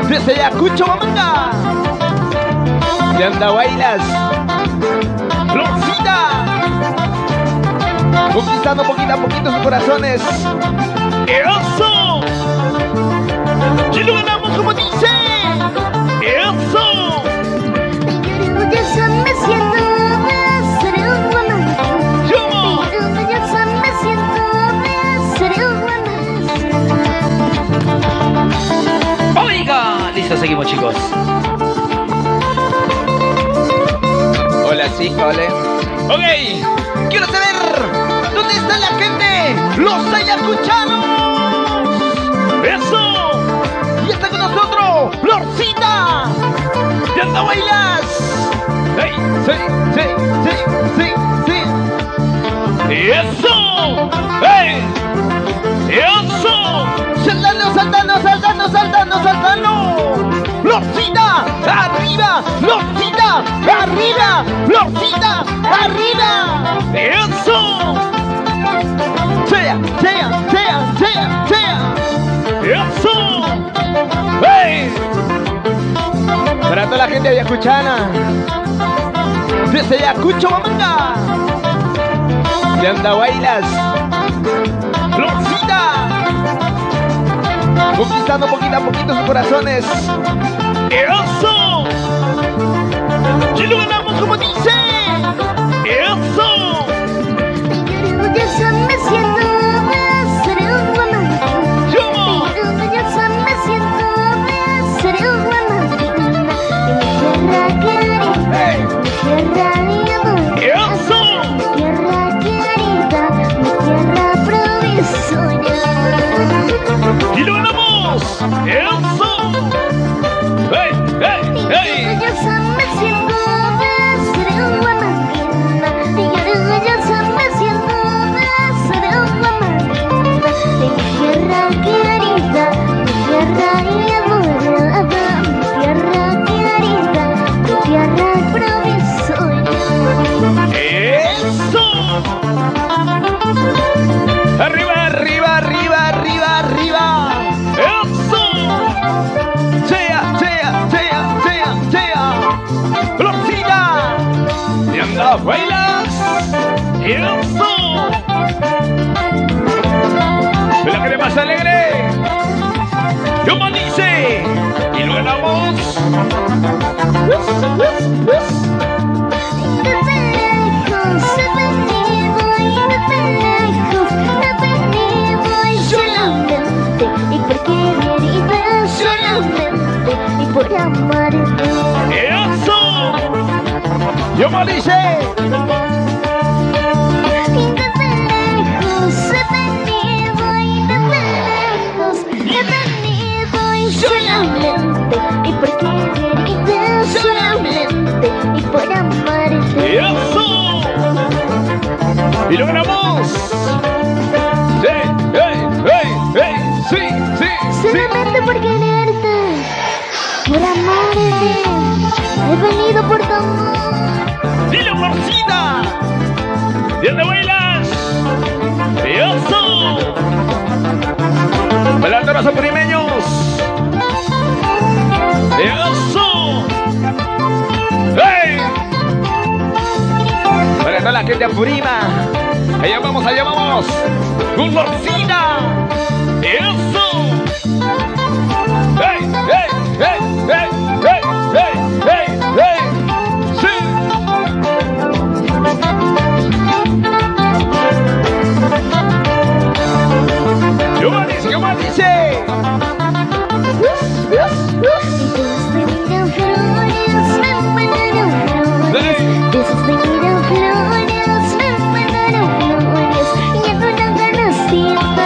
Desde Ayacucho, Mamanga. ¿Qué anda, bailas? Florcita. Conquistando poquito a poquito sus corazones. ¡Eso! ¡Y lo ganamos como dice! ¡Eso! Orgullosa me siento de ser un guamán. ¿Cómo? Orgullosa me siento de ser un guamán. Oiga, listo, seguimos, chicos. Hola, sí, ole. Ok, quiero saber dónde está la gente, los ayacuchanos. Eso. Y está con nosotros, Florcita. ¿Qué anda, bailas? ¡Hey! ¡Sí, sí, sí, sí, sí! ¡Eso! ¡Hey! ¡Eso! ¡Saltando, saltando, saltando, saltando, saltando! ¡Florcita! ¡Arriba! ¡Florcita! ¡Arriba! ¡Florcita! ¡Arriba! ¡Eso! ¡Sea! ¡Sea! ¡Sea! ¡Sea! ¡Sea! ¡Eso! ¡Hey! Para toda la gente ayacuchana, desde Ayacucho, Mamanga. ¿Qué anda, bailas? Florcita. Conquistando poquito a poquito sus corazones. ¡Eso! ¡Y lo ganamos como dice! ¡Eso! Orgullosa me siento de ser un guamán. ¿Cómo? Orgullosa me siento de ser un guamán. ¡Hey! Mi tierra de amor. ¡Eso! Mi tierra querida, mi tierra provisoria. ¡Y lo ganamos! ¡Eso! ¡Hey! ¡Hey! ¡Hey! Orgullosa me siento de ser un guamán. Y orgullosa me siento de ser un guamán. De mi tierra querida, mi tierra de amor. Mi tierra querida, mi tierra provisoria. ¡Eso! ¡Arriba, arriba, arriba, arriba, arriba! ¡Eso! ¡Sea, sea, sea, sea, sea! ¡Florcita! ¡Y anda, bailas! ¡Eso! ¡Es la que más alegre! ¡Como dice! ¡Y lo ganamos! Desde lejos voy solamente y por querida solamente y por amarte. ¡Eso! ¡Como dice! Y desde lejos voy solamente y por querida solamente y por amarte. ¡Eso! ¡Y lo ganamos! ¡Sí! ¡Hey! ¡Hey! ¡Hey! ¡Sí! ¡Sí! ¡Sí! Solamente por quererte, por amarte, he venido por tu amor. ¡Dile, Florcita! ¿Y dónde bailas? ¡Eso! ¡Bailando los apurimeños! ¡Eso! ¡Hey! Para toda la gente de Apurima. Allá vamos, allá vamos. ¡Con Florcita! ¡Eso! ¡Hey! ¡Hey! ¡Hey! ¡Hey! ¡Hey! ¡Hey! ¡Hey! ¡Hey! ¡Sí! ¿Cómo dice? ¿Cómo dice? Desde miran flores, me mandaron flores. ¡Hey! Desde miran flores, me mandaron flores. Y en una ganas siento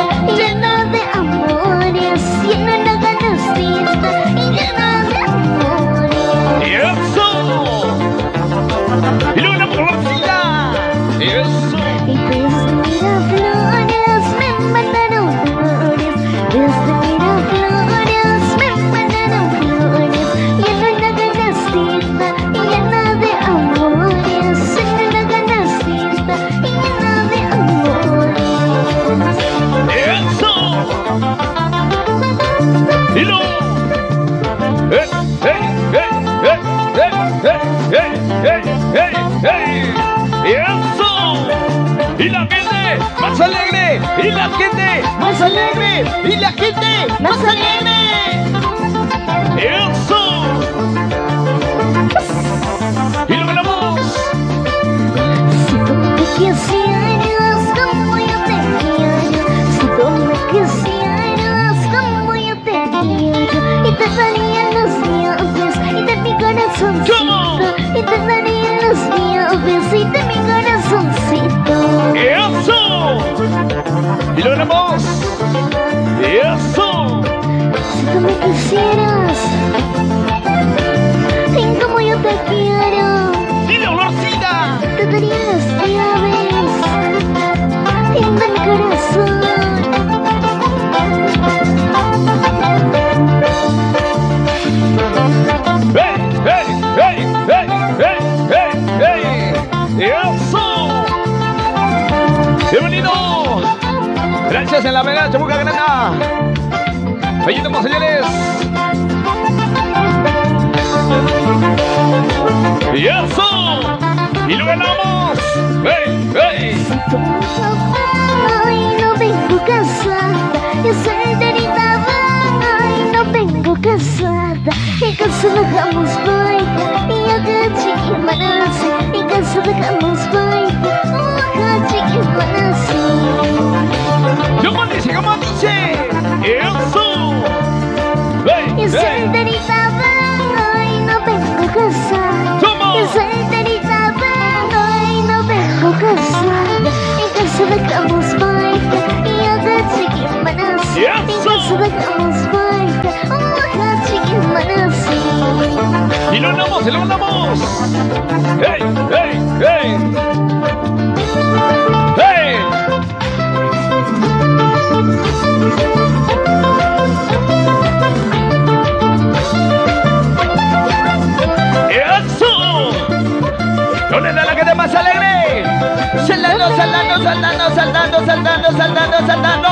Y la gente más alegre. Y la gente más alegre. Y la gente más alegre. Eso. Y lo ganamos. Si tú me quisieras como yo te quiero, si tú me quisieras como yo te quiero, y te daría los dioses y de mi corazoncito, y te daría los dioses y de mi corazoncito. Eso. Y lo ganamos. Eso. Si tú me quisieras y como yo te quiero, ¡Dile, olorcita! te daría las llaves y de mi corazón. ¡Hey, hey, hey, hey, hey, hey, hey! ¡Eso! ¡Bienvenido! Gracias en la Vega Chabuca Granada. Ahí estamos, señores. ¡Y eso! ¡Y lo ganamos! ¡Hey, hey! Ay, no vengo casada, yo soy solterita, ay, no vengo casada, en casa dejamos baile, y acá chiquimanasi, en casa dejamos baile, acá chiquimanasi. ¿Cómo dice? ¿Cómo dice? ¡Eso! ¡Hey, Yo soy hey! solterita, ay, no vengo casada, ¿Cómo? yo soy solterita, ay, no vengo casada, en casa dejamos baile, y acá chiquimanasi, en casa dejamos baile, acá chiquimanasi. ¡Y lo ganamos! ¡Y lo ganamos! ¡Hey, hey, hey! ¡Hey! ¡Eso! ¿Dónde está la gente más alegre? Saltando, saltando, saltando, saltando, saltando, saltando, saltando.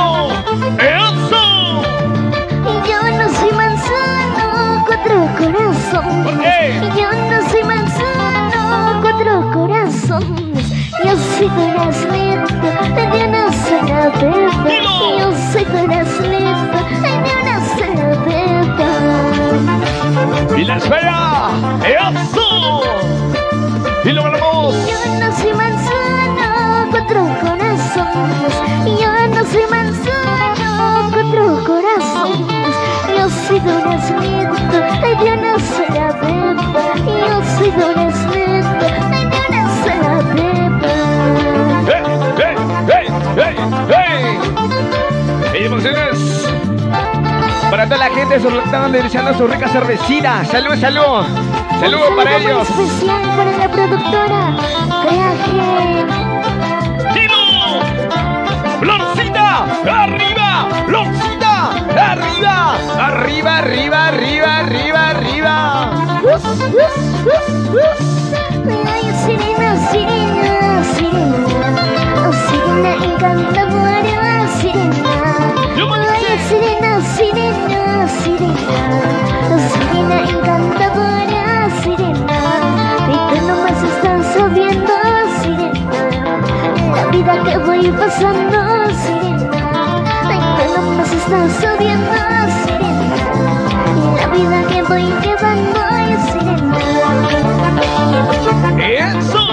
¡Eso! Yo no soy manzano, cuatro corazones. ¿Por qué? Yo no soy manzano, cuatro corazones. Yo soy corazonito de una sola beba. Dilo. Yo soy corazonito de una sola beba. ¡Y la espera! ¡Eso! ¡Y lo ganamos! Yo no soy manzano, cuatro corazones. Yo no soy manzano, cuatro corazones. Yo soy corazonito de una sola beba. Yo soy corazonito de una sola beba. ¡Hey, hey, hey, hey, hey! ¡Y emociones! Para toda la gente que estaban deseando su rica cervecita. ¡Salud, salud! ¡Salud para Un saludo ellos! muy especial para la productora Coraje. ¡Tiro! ¡Florcita! ¡Arriba! ¡Florcita! ¡Arriba! ¡Arriba, arriba, arriba, arriba, arriba! Ay, sirena, sirena, sirena. Oh, sirena encantadora, sirena. Ay, sirena, sirena, sirena. Oh, sirena encantadora, sirena. Y tú nomás estás sabiendo, sirena. La vida que voy pasando, sirena. Ay, tú nomás estás sabiendo, sirena. La vida que voy llevando, sirena. ¡Eso!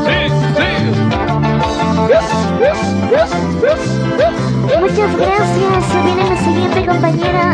¡Sí, sí! Yes, yes, yes, yes, yes. Muchas gracias. Se viene la siguiente compañera